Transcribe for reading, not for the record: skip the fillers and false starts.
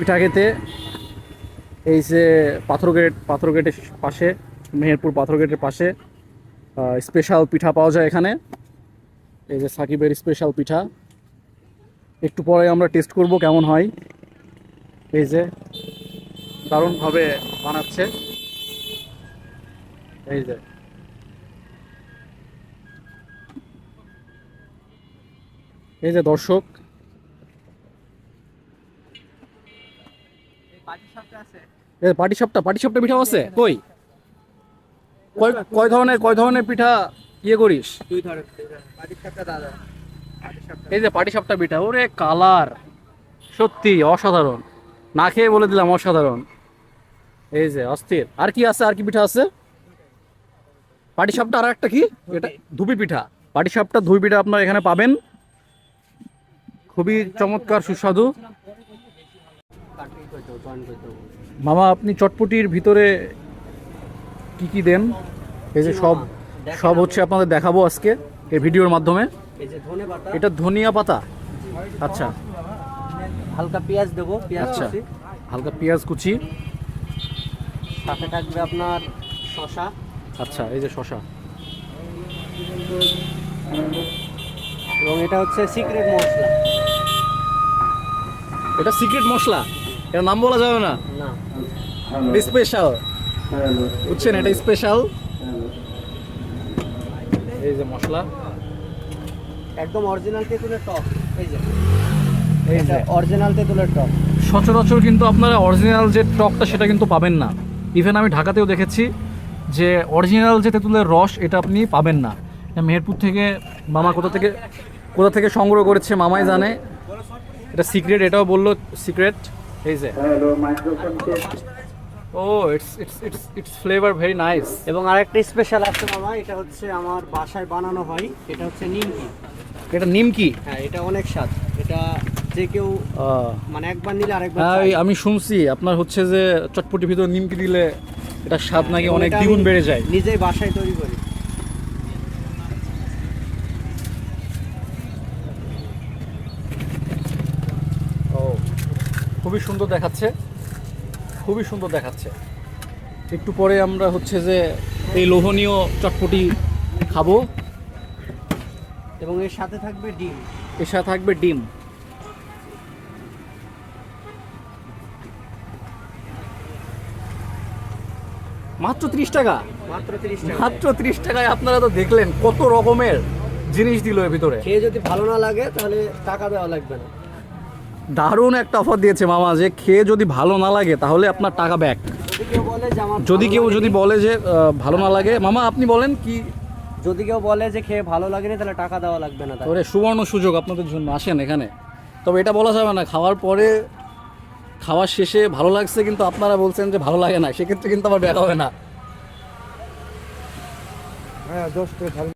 পিঠা খেতে। এই যে পাথরগেটের পাশে, মেহেরপুর পাথরগেটের পাশে স্পেশাল পিঠা পাওয়া যায় এখানে। এই যে সাকিবের স্পেশাল পিঠা, একটু পরে আমরা টেস্ট করব কেমন হয়। এই যে দারুণভাবে বানাচ্ছে। এই যে দর্শক, পাটিসাপটা পিঠাও আছে কই? কয় ধরনের পিঠা ইয়ে করিস? এই যে পাটিসাপটা পিঠা, ওরে কালার সত্যি অসাধারণ, না খেয়ে বলে দিলাম অসাধারণ। এই যে অস্থির। আর কি আছে, আর কি পিঠা আছে? পাটিসাপটা, আর একটা কি এটা? ধুবি পিঠা। পাটিসাপটা ধুবি পিঠা আপনারা এখানে পাবেন, খুবই চমৎকার সুস্বাদু। মামা আপনি চটপটির ভিতরে কি কি দেন? এই যে সব সব হচ্ছে আপনাদের দেখাবো আজকে এই ভিডিওর মাধ্যমে। এটা ধনিয়া পাতা, আচ্ছা। হালকা পেঁয়াজ দেবো, পেঁয়াজ আচ্ছা, কুচি, হালকা পেঁয়াজ কুচি, সাথে থাকবে আপনার শসা। আচ্ছা এই যে শসা। এবং এটা হচ্ছে সিক্রেট মশলা। এটা সিক্রেট মশলা, এর নাম বলা যাবে না, না, স্পেশাল, বুঝছেন? এটা স্পেশাল। এই যে মশলা, একদম অরিজিনাল তেঁতুলের টক। এই যে এই যে অরিজিনাল তেঁতুলের টক। সচরাচর কিন্তু আপনারা অরিজিনাল যে টকটা সেটা কিন্তু পাবেন না। ইভেন আমি ঢাকাতেও দেখেছি যে অরিজিনাল যে তেঁতুলের রস এটা আপনি পাবেন না। এটা মেহেরপুর থেকে মামা কোথা থেকে সংগ্রহ করেছে মামাই জানে। এটা সিক্রেট, এটাও বললো সিক্রেট। এই যে ও ইটস ফ্লেভার ভেরি নাইস। এবং আরেকটা স্পেশাল আছে মামা, এটা হচ্ছে আমার বাসায় বানানো হয়, এটা হচ্ছে নিমকি। এটা নিমকি? হ্যাঁ, এটা অনেক স্বাদ। এটা যে কেউ মানে একবার নিলে আরেকবার হ্যাঁ, চায়। আমি শুনছি আপনার হচ্ছে যে চটপটির ভিতর নিমকি দিলে এটা স্বাদ নাকি এবং অনেক এটা দ্বিগুণ আমি বেড়ে যায়। নিজেই বাসায় তৈরি করি। ও, খুবই সুন্দর দেখাচ্ছে, খুবই সুন্দর দেখাচ্ছে। একটু পরে আমরা হচ্ছে যে এই লোভনীয় চটপটি খাবো, এবং এর সাথে থাকবে ডিম। এর সাথে থাকবে ডিম। মাত্র 30 টাকা? মাত্র 30 টাকা। মাত্র 30 টাকায় আপনারা তো দেখলেন কত রকমের জিনিস দিল এর ভিতরে। খেয়ে যদি ভালো না লাগে তাহলে টাকা দেওয়া লাগবে না। দারুণ একটা অফার দিয়েছে মামা, যে খেয়ে যদি ভালো না লাগে তাহলে আপনার টাকা ব্যাক। যদি কেউ বলে যে আমার যদি ভালো কেউ লাগেনি- যদি বলে যে ভালো না লাগে, মামা আপনি বলেন কি? যদি কেউ বলে যে খেয়ে ভালো লাগেনি তাহলে টাকা দেওয়া লাগবে না। ওরে সুবর্ণ সুযোগ আপনাদের জন্য, আসেন এখানে। তবে এটা বলা যাবে না খাওয়ার পরে, খাওয়ার শেষে ভালো লাগছে কিন্তু আপনারা বলছেন যে ভালো লাগে না, সেক্ষেত্রে কিন্তু আবার ব্যাক হবে না। হ্যাঁ, 10 টাকা।